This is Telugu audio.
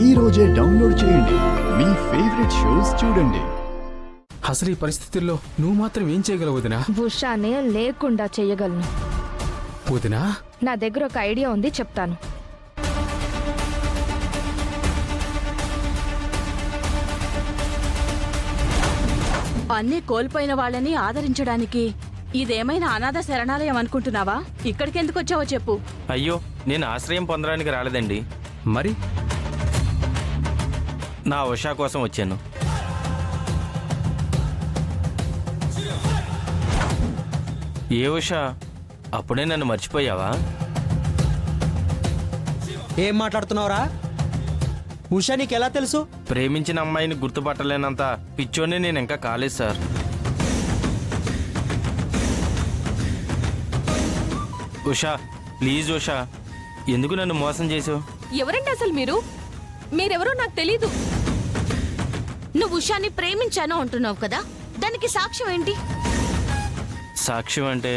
ఈ రోజే డౌన్లోడ్ చేయండి. మీ ఫేవరెట్ షోస్ చూడండి. అసలు ఈ పరిస్థితుల్లో నువ్వు మాత్రం ఏం చేయగలవు వదినా? ఉషానే లేకుండా చెయ్యగలను. వదినా, నా దగ్గర ఒక ఐడియా ఉంది, చెప్తాను. అన్నీ కోల్పోయిన వాళ్ళని ఆదరించడానికి ఇదేమైనా అనాథ శరణాలయం అనుకుంటున్నావా? ఇక్కడికెందుకు వచ్చావో చెప్పు. అయ్యో, నేను ఆశ్రయం పొందడానికి రాలేదండి. మరి నా ఉషా కోసం వచ్చాను. ఏ ఉషా, అప్పుడే నన్ను మర్చిపోయావా? ఏం మాట్లాడుతున్నావురా? ఉషా నీకెలా తెలుసు? ప్రేమించిన అమ్మాయిని గుర్తుపట్టలేనంత పిచ్చోని నేను ఇంకా కాలేదు సార్. ఉషా, ప్లీజ్ ఉషా, ఎందుకు నన్ను మోసం చేసావు? ఎవరండి అసలు మీరు? మీరెవరో నాకు తెలీదు. నువ్వు ఉషాని ప్రేమించాను అంటున్నావు కదా, దానికి సాక్ష్యం ఏంటి? సాక్ష్యం అంటే